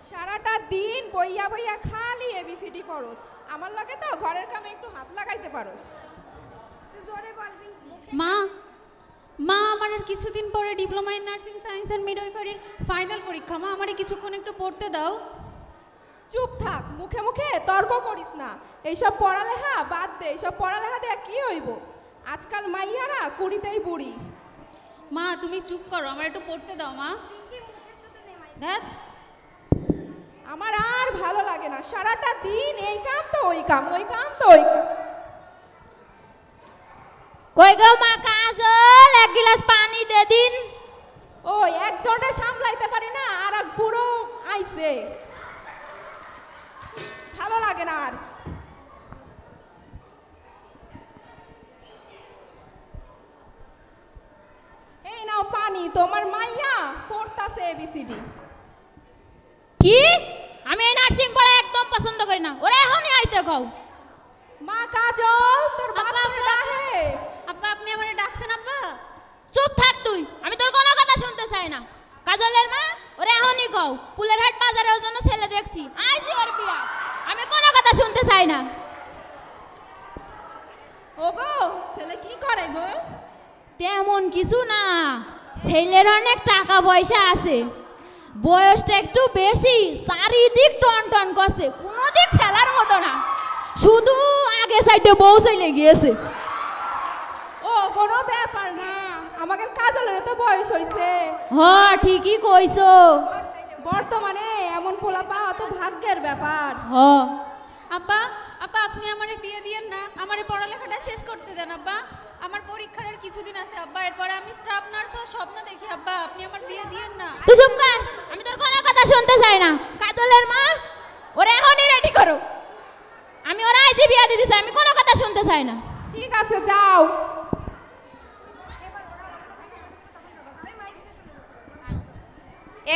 সারাটা দিন বইয়া বইয়া খালি এবিসিডি পড়স, আমার লাগে তো ঘরের কামে একটু হাত লাগাইতে পারস। মা মা আমার আর কিছুদিন পরে diploma in nursing science and মিডওয়াইফারির ফাইনাল পরীক্ষা। মা আমারে কিছুক্ষণ একটু পড়তে দাও। চুপ থাক, মুখে মুখে তর্ক করিস না। এইসব পড়ালেখা বাদ দে, এইসব পড়ালেখা দিয়ে কি হইব? আজকাল মাইয়ারা কুড়িতেই বুড়ি। মা তুমি চুপ করো, আমার একটু পড়তে দাও মা। ধ্যাৎ, আমার আর ভালো লাগে না, সারাটা দিন এই কাম তো ওই কাম, ওই কাম তো ওই কাম। কই গো মা কাজল, এক গ্লাস পানি দে দিন। ও একজনটা সামলাইতে পারি না, আর এক বুড়ো আইছে, ভালো লাগে না আর। এই নাও পানি, তোমার মাইয়া পড়তাছে এবিসিডি। কি? আমি এই নার্সিং পড়া একদম পছন্দ করি না, ওরে এখনই আইতে কও। মা কাজল, তোর বাবা ডাহে। আব্বা আপনি আমারে ডাকছেন? আব্বা চুপ থাক তুই, আমি তোর কোনো কথা শুনতে চাই না। কাজলের মা, ওরে এখনই কও ফুলের হাট বাজারে ওর জন্য ছেলে দেখছি, আজই ওর বিয়া। আমি কোনো কথা শুনতে চাই না। ওগো ছেলে কি করে গো? তেমন কিছু না, ছেলের অনেক টাকা পয়সা আছে, বয়সটা একটু বেশি, চারিদিক টন টন করছে, কোনো দিক ফেলার মতো না, শুধু আগে সাইডে বউ চলে গিয়েছে। ও কোনো ব্যাপার না, আমাদের কাজলের তো বয়স হইছে। হ্যাঁ ঠিকই কইছো, বর্তমানে এমন পোলা পাওয়া তো ভাগ্যের ব্যাপার। হ্যাঁ আব্বা আব্বা আপনি আমারে বিয়ে দিয়েন না, আমারে পড়ালেখাটা শেষ করতে দেন আব্বা। আমার পরীক্ষার আর কিছুদিন আছে আব্বা, এরপরে আমি স্টাফ নার্স হওয়ার স্বপ্ন দেখি আব্বা, আপনি আমার বিয়ে দিয়েন না। তুই চুপ কর, আমি তোর কোনো কথা শুনতে চাই না। কাজলের মা, ওরা এখনই রেডি করো, আমি ওরা আজই বিয়া দিতে চাই, আমি কোনো কথা শুনতে চাই না। ঠিক আছে যাও।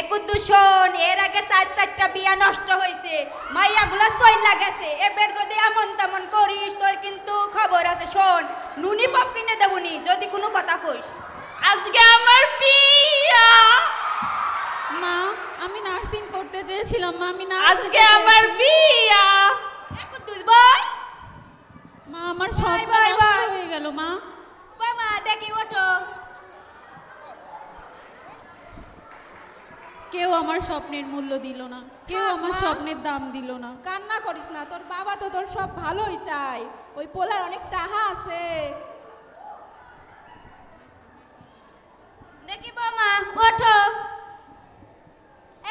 একুদ্দূষণ এর আগে 4-4টা বিয়া নষ্ট হয়েছে, মাইয়াগুলা চইলা গেছে। এবার যদি এমন তেমন করিস তোর কিন্তু খবর আছে, শোন নুনি পপ কিনে দেবনি যদি কোনো কথা কইস। আজকে আমার বিয়া। মা আমি নার্সিং পড়তে চেয়েছিলাম মা, আমি না আজকে আমার বিয়া। একুদ্দূষ বল। মা আমার স্বপ্ন বাই, নষ্ট বাই। হয়ে গেল মা। বাবা দেখি ওঠো। কেউ আমার স্বপ্নের মূল্য দিল না, কেউ আমার মা। স্বপ্নের দাম দিল না। কান্না করিস না, তোর বাবা তো তোর সব ভালোই চায়, ওই পোলার অনেক টাহা আছে। দেখি বাবা ওঠো।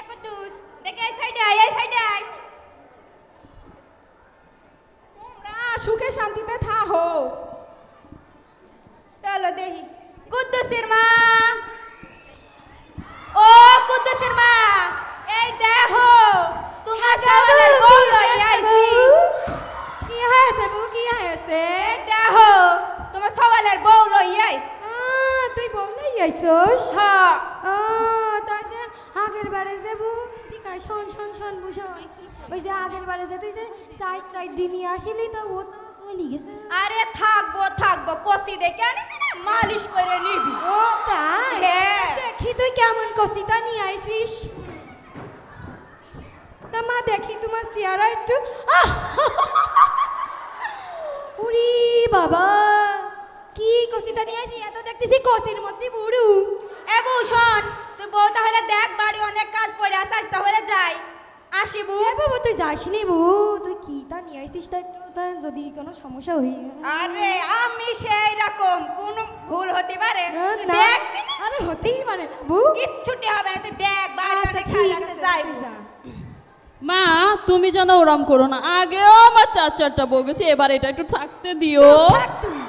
একুদ্দূষ দেখি এই সাইডে আয়, এই সাইডে আয়। তোমরা সুখে শান্তিতে থাকো। চলো দেখি। কুদ্দুসের মা, ও কুদ্দুসের মা, এই দেখো তোমার সওয়ালের বউ লই আইছি। কি হয়েছে বউ, কি হয়েছে? এই দেখো তোমার সওয়ালের বউ লই আইছি। তুই বললেই আইছস? হ্যাঁ। তাই যে আগের বারে যে বউ ঠিক আছে, শোন শোন শোন ভূষণ, ওই যে আগের বারে যে তুই যে সাইড নিয়ে আসিলি, তো ও তো চলে গেছে। আরে থাকবো থাকবো, কষি দেখে আনিস না, মালিশ করে নিবি। ও তাই? হ্যাঁ। দেখি তুই কেমন কষিটা নিয়ে আইছিস। তা মা দেখি তোমার চেহারা একটু। উরি বাবা, কি কষিটা নিয়ে আইছি, এত দেখতেছি কষির মধ্যে বুড়ু। এ বউ শোন, তুই বউ তাহলে দেখ, বাড়ি অনেক কাজ পড়ে আছে, আজ তাহলে যাই। আসি বউ। এ বাবু তুই যাসনি বউ, তুই কি তা নিয়ে আইছিস তা একটু, তা যদি কোনো সমস্যা হই। আরে আমি সেই রকম, কোন ভুল হতে পারে? তুই না, দেখ, আরে হতেই পারে না বউ। কিচ্ছুটি হবে না, তুই দেখ বাড়ি আচ্ছা অনেক ঠিক কাজ আছে, আছে, যাই তুই বউ। যা। মা তুমি যেন ওরম করো না, আগেও আমার 4-4টা বউ গেছে, এবার এটা একটু থাকতে দিও। থাক তুই।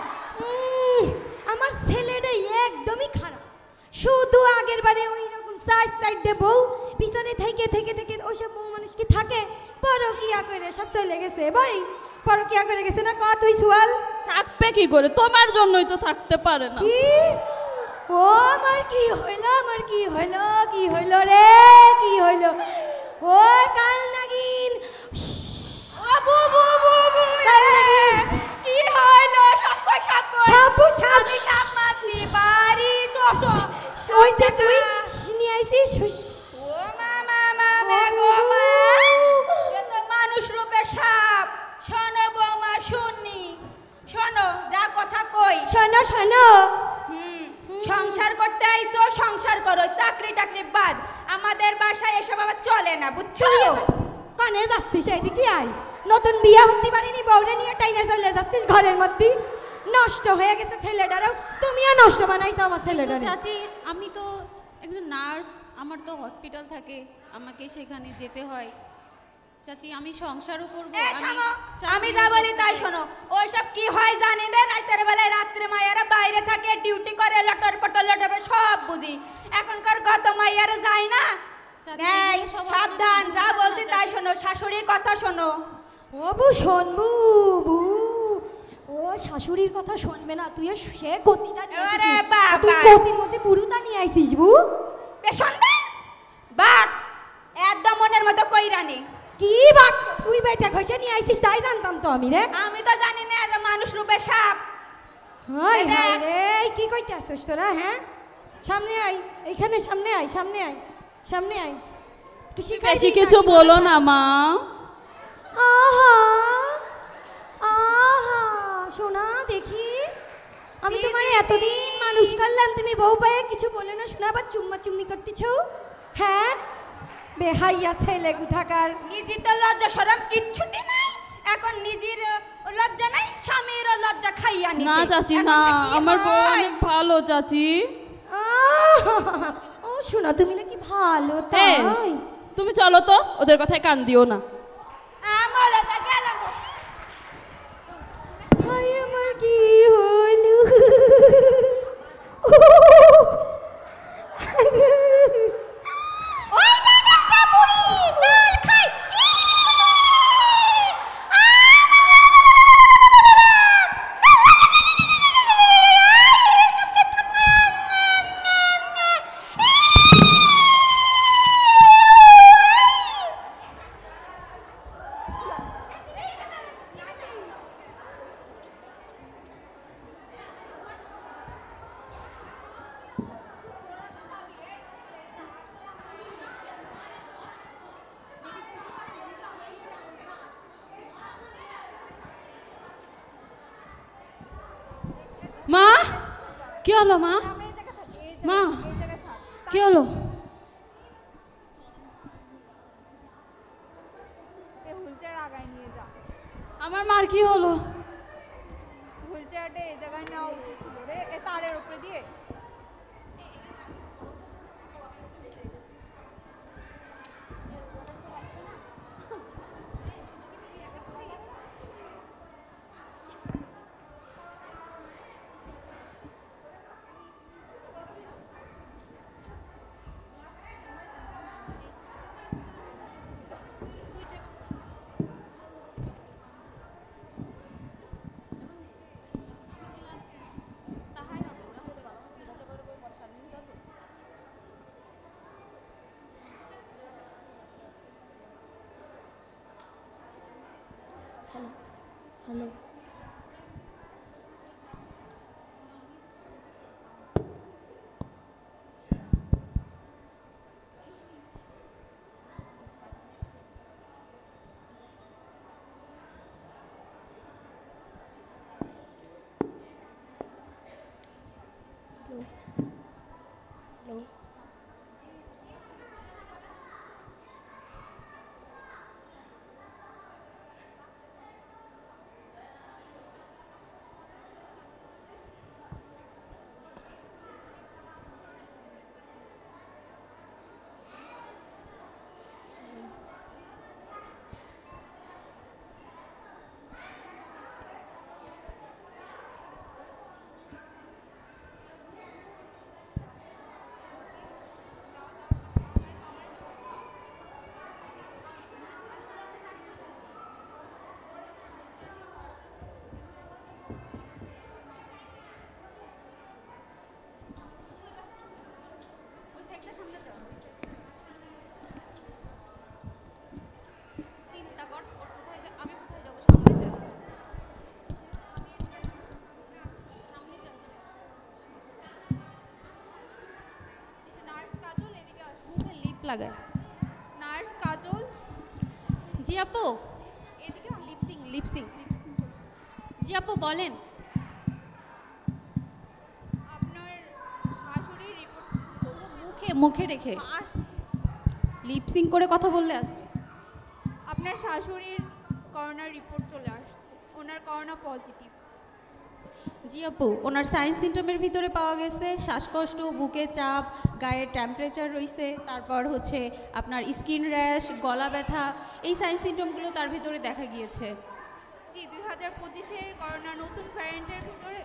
আমার ছেলেটা একদমই খারাপ, শুধু আগের বারে ওই রকম সাইড দে বউ, পিছনে থেকে থেকে থেকে ওইসব বউ মানুষ কি থাকে, পরকিয়া করে সব চলে গেছে। ভাই পরকিয়া করে গেছে না, ক তুই সুয়াল। থাকবে কি করে, তোমার জন্যই তো থাকতে পারে না। কি ও আমার কি হইল, আমার কি হইল, কি হইল রে, কি হইল? ও কাল নাগিন, কাল নাগিন, কি হইলো? সব কই, সব কই। সাপু সাপ, আমি সাপ মারছি, বাড়ি চলো। ওই যে তুই নিয়ে আইছিস। ও মা মা মা মা গো মা। শোনো সংসার করতে আইছো সংসার করো, চাকরি টাকরি বাদ। আমাদের বাসায় এসব আবার চলে না, বুঝছো? কনে যাচ্ছিস এইদিকে আয়, নতুন বিয়া হতে পারিনি বউরে নিয়ে টাইনে চলে যাচ্ছিস ঘরের মধ্যে। নষ্ট হয়ে গেছে ছেলেটারও, তুমিও নষ্ট বানাইছো আমার তো ছেলেটারে। চাচি আমি তো একজন নার্স, আমার তো হসপিটাল থাকে, আমাকে সেখানে যেতে হয়। চাচি আমি সংসারও করবো, আমি যা বলি তাই শোনো। ওইসব কি হয় জানি রে, রাতের বেলায় রাত্রে মাইয়ারা বাইরে থাকে, ডিউটি করে, লটর পটর লটর পটর সব বুঝি। এখনকার কত মাইয়ারা যায় না। চাচি, এই, এগুলো সব সাবধান, আপনাদের যা বুঝবো না, বলছি তাই চাচি। শোনো, শাশুড়ির কথা শোনো। ও বু শোনবু বু, ও শাশুড়ির কথা শুনবে না, তুই সে কষিটা নিয়ে আসিস ওরে নি। বাবা। তুই কষির মধ্যে পুরুতা নিয়ে আইছিস বু। পেছন দে বাট, একদম মনের মতো কইরানি। কি বাট, তুই বেটা ঘষে নিয়ে আইছিস তাই জানতাম তো আমি রে। আমি তো জানি না যে মানুষ রূপে সাপ। হাই এই দেখ। হাই রে, কি কইতে আসছিস তোরা? হ্যাঁ সামনে আয়, এইখানে সামনে আয়, সামনে আয়, সামনে আয়, একটু শিখাই বেশি দিই কিছু কাকিমার বলো না শাশুড়ি। মা। আহা আহা, শোনা দেখি, আমি তোমার এতদিন মানুষ করলাম, তুমি বউ পায়ে কিছু বলে না শোনা, আবার চুম্মা চুম্মি করতেছ। হ্যাঁ বেহাইয়া ছেলে কোথাকার। নিজের তো লজ্জা শরম কিচ্ছুটি নাই, এখন নিজের লজ্জা নাই, স্বামীর লজ্জা খাইয়া নিছে। না চাচি এখন না, তো কি আমার বউ হয়? অনেক ভালো চাচি। আহা, ও শোনা তুমি নাকি ভালো তাই? তুমি চলো তো, ওদের কথায় কান দিও না। আমার লজ্জা গেলাম। হাই আমার কি হলো? ওই দেখ একটা বুড়ি, চল খাই। মা কি হলো মা? মা কি হলো? হুইলচেয়ার আগায় নিয়ে যা। আমার মার কি হলো? হুইলচেয়ারটা এই জায়গায় নেওয়া উচিত ছিল রে, এ তারের উপরে দিয়ে। হ্যালো চিন্তা কর, ওর কোথায় আমি কোথায় যাবো? সামনে যা, সামনে যা। নার্স কাজল এদিকে আসো। মুখে লিপ লাগায়। নার্স কাজল জি আপু, এদিকে আসো। Lip sync lip sync. জি আপু বলেন। মুখে রেখে আসছি। লিপসিং করে কথা বললে আসবে। আপনার শাশুড়ির করোনার রিপোর্ট চলে আসছে, ওনার করোনা পজিটিভ। জি আপু, ওনার সাইন সিমটমের ভিতরে পাওয়া গেছে শ্বাসকষ্ট, বুকে চাপ, গায়ের টেম্পারেচার রয়েছে, তারপর হচ্ছে আপনার স্কিন র্যাশ, গলা ব্যথা, এই সাইন সিমটমগুলো তার ভিতরে দেখা গিয়েছে। জি 2025-এর করোনা নতুন ভ্যারিয়েন্টের ভিতরে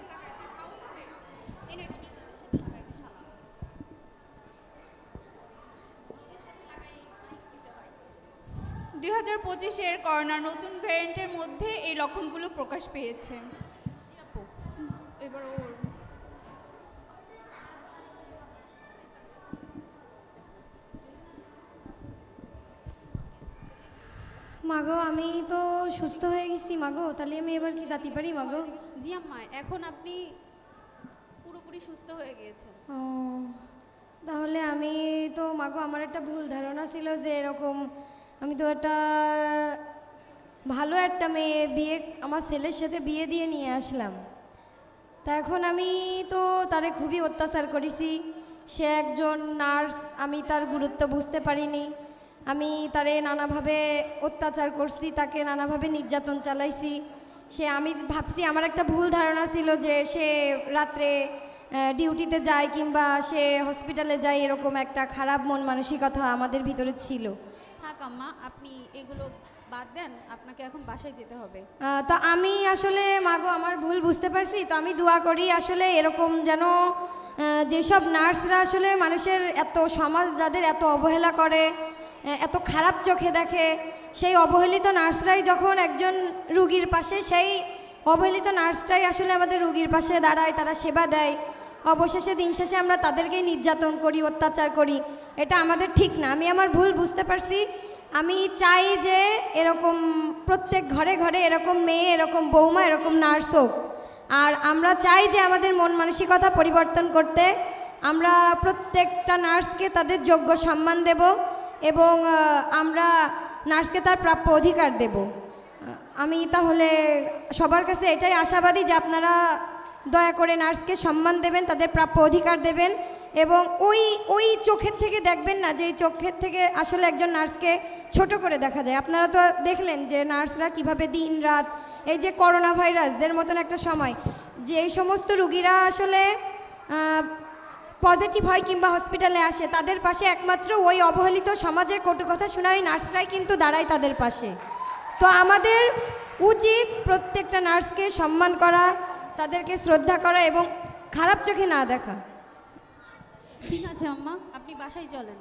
2025-এর করোনা নতুন ভ্যারিয়েন্টের মধ্যে এই লক্ষণগুলো প্রকাশ পেয়েছে। এবার ওর মাগো আমি তো সুস্থ হয়ে গেছি মাগো, তাহলে আমি এবার কি যেতে পারি মাগো? জি আম্মা, এখন আপনি পুরোপুরি সুস্থ হয়ে গিয়েছেন। ও, তাহলে আমি তো মাগো আমার একটা ভুল ধারণা ছিল যে এরকম আমি তো একটা ভালো একটা মেয়ে বিয়ে আমার ছেলের সাথে বিয়ে দিয়ে নিয়ে আসলাম। তা এখন আমি তো তারে খুবই অত্যাচার করেছি। সে একজন নার্স, আমি তার গুরুত্ব বুঝতে পারিনি। আমি তারে নানাভাবে অত্যাচার করছি, তাকে নানাভাবে নির্যাতন চালাইছি। আমি ভাবছি আমার একটা ভুল ধারণা ছিল যে সে রাত্রে ডিউটিতে যায় কিংবা সে হসপিটালে যায়, এরকম একটা খারাপ মন মানসিকতা আমাদের ভিতরে ছিল। থাক আম্মা, আপনি এগুলো বাদ দেন, আপনাকে এখন বাসায় যেতে হবে। তো আমি আসলে মাগো আমার ভুল বুঝতে পারছি। তো আমি দোয়া করি আসলে এরকম যেন যেসব নার্সরা আসলে মানুষের এত সমাজ যাদের এত অবহেলা করে, এত খারাপ চোখে দেখে, সেই অবহেলিত নার্সরাই যখন একজন রুগীর পাশে, সেই অবহেলিত নার্সটাই আসলে আমাদের রুগীর পাশে দাঁড়ায়, তারা সেবা দেয়। অবশেষে দিন শেষে আমরা তাদেরকেই নির্যাতন করি, অত্যাচার করি। এটা আমাদের ঠিক না। আমি আমার ভুল বুঝতে পারছি। আমি চাই যে এরকম প্রত্যেক ঘরে ঘরে এরকম মেয়ে, এরকম বৌমা, এরকম নার্স হোক। আর আমরা চাই যে আমাদের মন মানসিকতা পরিবর্তন করতে। আমরা প্রত্যেকটা নার্সকে তাদের যোগ্য সম্মান দেব এবং আমরা নার্সকে তার প্রাপ্য অধিকার দেব। আমি তাহলে সবার কাছে এটাই আশাবাদী যে আপনারা দয়া করে নার্সকে সম্মান দেবেন, তাদের প্রাপ্য অধিকার দেবেন এবং ওই চোখের থেকে দেখবেন না যে এই চোখের থেকে আসলে একজন নার্সকে ছোট করে দেখা যায়। আপনারা তো দেখলেন যে নার্সরা কিভাবে দিন রাত, এই যে করোনা ভাইরাসদের মতন একটা সময়, যে এই সমস্ত রুগীরা আসলে পজিটিভ হয় কিংবা হসপিটালে আসে, তাদের পাশে একমাত্র ওই অবহেলিত সমাজের কটু কথা শোনা ওই নার্সরাই কিন্তু দাঁড়ায় তাদের পাশে। তো আমাদের উচিত প্রত্যেকটা নার্সকে সম্মান করা, তাদেরকে শ্রদ্ধা করা এবং খারাপ চোখে না দেখা। ঠিক আছে আম্মা, আপনি বাসায় চলেন।